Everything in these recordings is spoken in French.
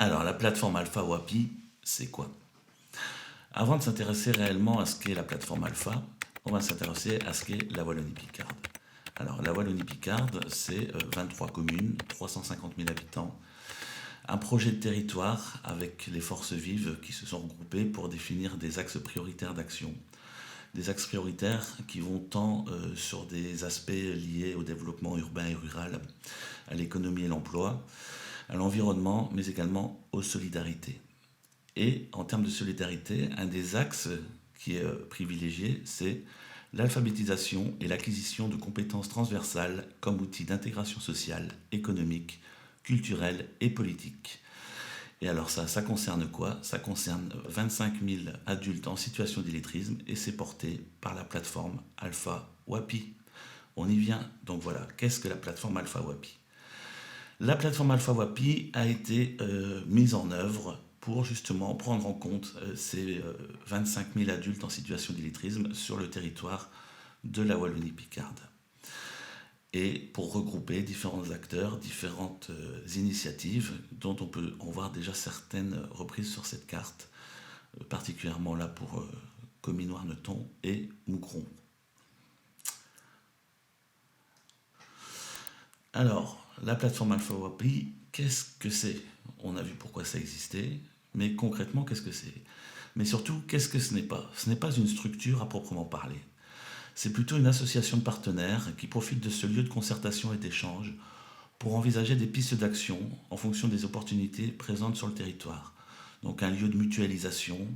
Alors, la plateforme Alpha WAPI, c'est quoi? Avant de s'intéresser réellement à ce qu'est la plateforme Alpha, on va s'intéresser à ce qu'est la Wallonie-Picarde. Alors, la Wallonie-Picarde, c'est 23 communes, 350 000 habitants, un projet de territoire avec les forces vives qui se sont regroupées pour définir des axes prioritaires d'action. Des axes prioritaires qui vont tant sur des aspects liés au développement urbain et rural, à l'économie et l'emploi, à l'environnement, mais également aux solidarités. Et en termes de solidarité, un des axes qui est privilégié, c'est l'alphabétisation et l'acquisition de compétences transversales comme outil d'intégration sociale, économique, culturelle et politique. Et alors ça concerne quoi? Ça concerne 25 000 adultes en situation d'illettrisme et c'est porté par la plateforme Alpha WAPI. On y vient. Donc voilà, qu'est-ce que la plateforme Alpha WAPI? La plateforme Alpha WAPI a été mise en œuvre pour justement prendre en compte ces 25 000 adultes en situation d'illettrisme sur le territoire de la Wallonie-Picarde. Et pour regrouper différents acteurs, différentes initiatives dont on peut en voir déjà certaines reprises sur cette carte, particulièrement là pour Comines-Warneton et Moucron. Alors, la plateforme Alpha WAPI, qu'est-ce que c'est? On a vu pourquoi ça existait, mais concrètement, qu'est-ce que c'est? Mais surtout, qu'est-ce que ce n'est pas? Ce n'est pas une structure à proprement parler. C'est plutôt une association de partenaires qui profite de ce lieu de concertation et d'échange pour envisager des pistes d'action en fonction des opportunités présentes sur le territoire. Donc un lieu de mutualisation,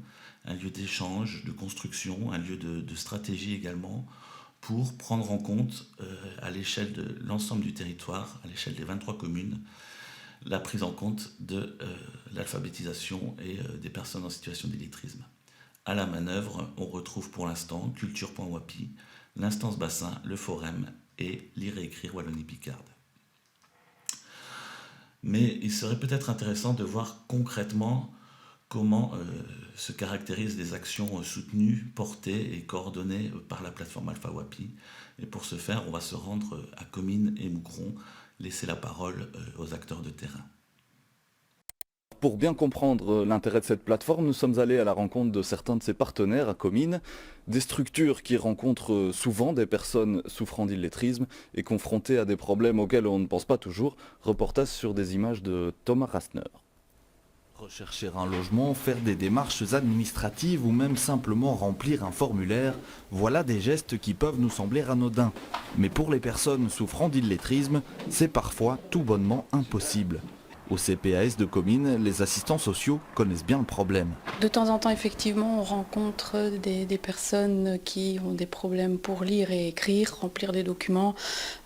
un lieu d'échange, de construction, un lieu de stratégie également, pour prendre en compte à l'échelle de l'ensemble du territoire, à l'échelle des 23 communes, la prise en compte de l'alphabétisation et des personnes en situation d'illettrisme. À la manœuvre, on retrouve pour l'instant culture.wapi, l'instance bassin, le forum et lire et écrire Wallonie-Picarde. Mais il serait peut-être intéressant de voir concrètement comment se caractérisent les actions soutenues, portées et coordonnées par la plateforme Alpha WAPI. Et pour ce faire, on va se rendre à Comines et Moucron, laisser la parole aux acteurs de terrain. Pour bien comprendre l'intérêt de cette plateforme, nous sommes allés à la rencontre de certains de ses partenaires à Comines, des structures qui rencontrent souvent des personnes souffrant d'illettrisme et confrontées à des problèmes auxquels on ne pense pas toujours. Reportage sur des images de Thomas Rastner. Rechercher un logement, faire des démarches administratives ou même simplement remplir un formulaire, voilà des gestes qui peuvent nous sembler anodins. Mais pour les personnes souffrant d'illettrisme, c'est parfois tout bonnement impossible. Au CPAS de Comines, les assistants sociaux connaissent bien le problème. De temps en temps, effectivement, on rencontre des personnes qui ont des problèmes pour lire et écrire, remplir des documents,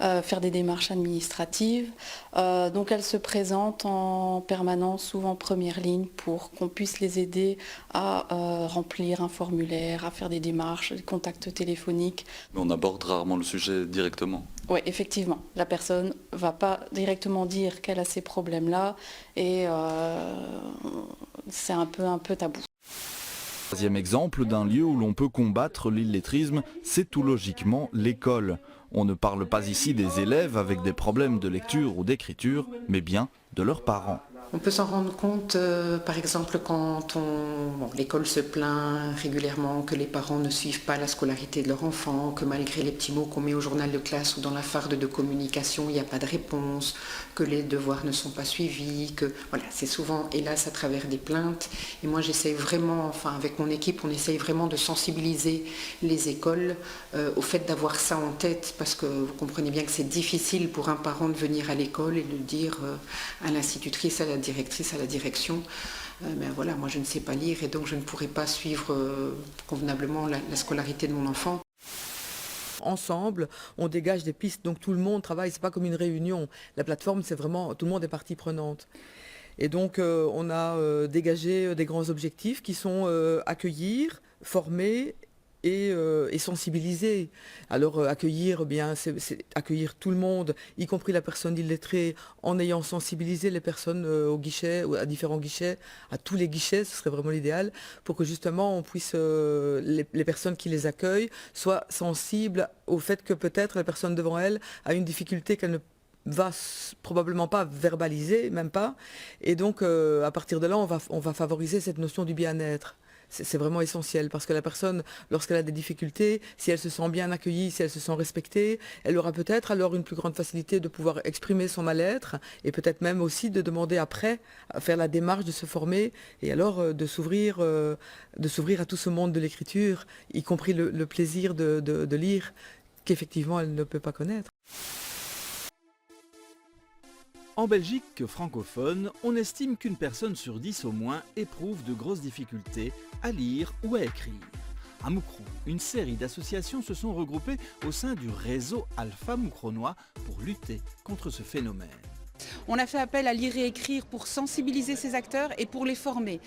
faire des démarches administratives. Donc elles se présentent en permanence, souvent en première ligne, pour qu'on puisse les aider à remplir un formulaire, à faire des démarches, des contacts téléphoniques. Mais on aborde rarement le sujet directement. Oui, effectivement. La personne ne va pas directement dire qu'elle a ces problèmes-là et c'est un peu tabou. Troisième exemple d'un lieu où l'on peut combattre l'illettrisme, c'est tout logiquement l'école. On ne parle pas ici des élèves avec des problèmes de lecture ou d'écriture, mais bien de leurs parents. On peut s'en rendre compte, par exemple, quand l'école se plaint régulièrement que les parents ne suivent pas la scolarité de leur enfant, que malgré les petits mots qu'on met au journal de classe ou dans la farde de communication, il n'y a pas de réponse, que les devoirs ne sont pas suivis, que voilà, c'est souvent, hélas, à travers des plaintes. Et moi, j'essaye vraiment, enfin, avec mon équipe, on essaye vraiment de sensibiliser les écoles au fait d'avoir ça en tête, parce que vous comprenez bien que c'est difficile pour un parent de venir à l'école et de dire à l'institutrice, à la directrice, à la direction, mais voilà, moi je ne sais pas lire et donc je ne pourrai pas suivre convenablement la scolarité de mon enfant. Ensemble, on dégage des pistes, donc tout le monde travaille, c'est pas comme une réunion. La plateforme, c'est vraiment, tout le monde est partie prenante. Et donc on a dégagé des grands objectifs qui sont accueillir, former et sensibiliser. Alors accueillir, bien, c'est accueillir tout le monde, y compris la personne illettrée, en ayant sensibilisé les personnes au guichet, à différents guichets, à tous les guichets, ce serait vraiment l'idéal, pour que justement on puisse, les personnes qui les accueillent soient sensibles au fait que peut-être la personne devant elle a une difficulté qu'elle va probablement pas verbaliser, même pas. Et donc, à partir de là, on va favoriser cette notion du bien-être. C'est vraiment essentiel parce que la personne, lorsqu'elle a des difficultés, si elle se sent bien accueillie, si elle se sent respectée, elle aura peut-être alors une plus grande facilité de pouvoir exprimer son mal-être et peut-être même aussi de demander après à faire la démarche de se former et alors de s'ouvrir à tout ce monde de l'écriture, y compris le plaisir de lire qu'effectivement elle ne peut pas connaître. En Belgique francophone, on estime qu'une personne sur 10 au moins éprouve de grosses difficultés à lire ou à écrire. À Moucron, une série d'associations se sont regroupées au sein du réseau Alpha Moucronois pour lutter contre ce phénomène. On a fait appel à lire et écrire pour sensibiliser ces acteurs et pour les former.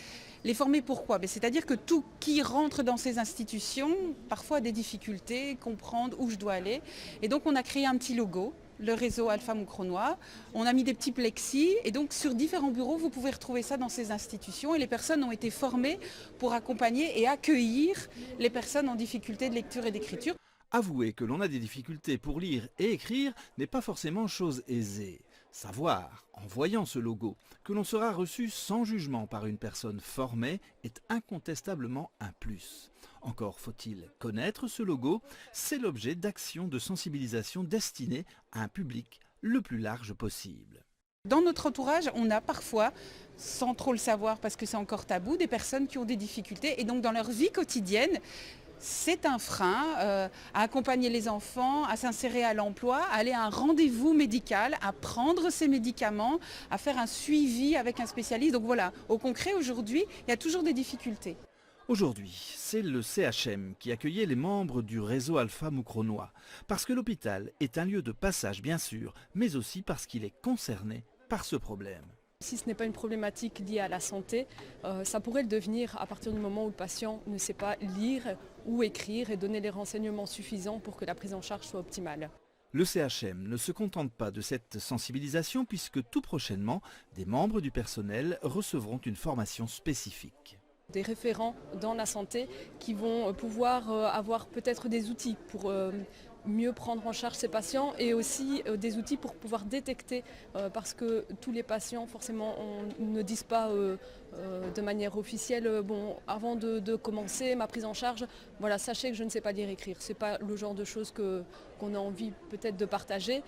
Les former pourquoi? C'est-à-dire que tout qui rentre dans ces institutions, parfois a des difficultés, comprendre où je dois aller. Et donc on a créé un petit logo, le réseau Alpha Moucronois. On a mis des petits plexis et donc sur différents bureaux, vous pouvez retrouver ça dans ces institutions. Et les personnes ont été formées pour accompagner et accueillir les personnes en difficulté de lecture et d'écriture. Avouer que l'on a des difficultés pour lire et écrire n'est pas forcément chose aisée. Savoir, en voyant ce logo, que l'on sera reçu sans jugement par une personne formée est incontestablement un plus. Encore faut-il connaître ce logo, c'est l'objet d'actions de sensibilisation destinées à un public le plus large possible. Dans notre entourage, on a parfois, sans trop le savoir parce que c'est encore tabou, des personnes qui ont des difficultés et donc dans leur vie quotidienne, c'est un frein à accompagner les enfants, à s'insérer à l'emploi, à aller à un rendez-vous médical, à prendre ses médicaments, à faire un suivi avec un spécialiste. Donc voilà, au concret aujourd'hui, il y a toujours des difficultés. Aujourd'hui, c'est le CHM qui accueillait les membres du réseau Alpha Moucronois, parce que l'hôpital est un lieu de passage bien sûr, mais aussi parce qu'il est concerné par ce problème. Si ce n'est pas une problématique liée à la santé, ça pourrait le devenir à partir du moment où le patient ne sait pas lire ou écrire et donner les renseignements suffisants pour que la prise en charge soit optimale. Le CHM ne se contente pas de cette sensibilisation puisque tout prochainement, des membres du personnel recevront une formation spécifique. Des référents dans la santé qui vont pouvoir avoir peut-être des outils pour mieux prendre en charge ces patients et aussi des outils pour pouvoir détecter parce que tous les patients forcément ne disent pas de manière officielle bon avant de commencer ma prise en charge voilà sachez que je ne sais pas lire et écrire. C'est pas le genre de choses qu'on a envie peut-être de partager.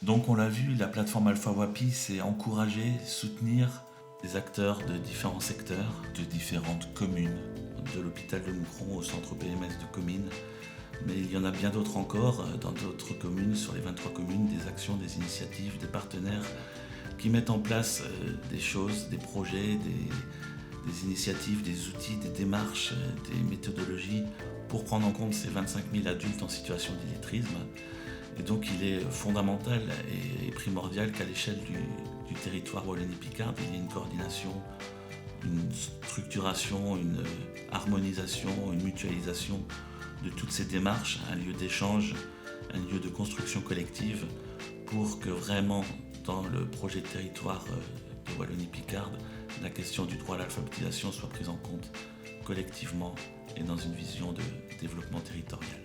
Donc on l'a vu, la plateforme Alpha Wapi c'est encourager, soutenir des acteurs de différents secteurs, de différentes communes, de l'hôpital de Moucron au centre PMS de Comines. Mais il y en a bien d'autres encore dans d'autres communes, sur les 23 communes, des actions, des initiatives, des partenaires qui mettent en place des choses, des projets, des initiatives, des outils, des démarches, des méthodologies pour prendre en compte ces 25 000 adultes en situation d'illettrisme. Et donc il est fondamental et primordial qu'à l'échelle du territoire Wallonie-Picarde, il y ait une coordination, une structuration, une harmonisation, une mutualisation de toutes ces démarches, un lieu d'échange, un lieu de construction collective pour que vraiment dans le projet de territoire de Wallonie-Picarde, la question du droit à l'alphabétisation soit prise en compte collectivement et dans une vision de développement territorial.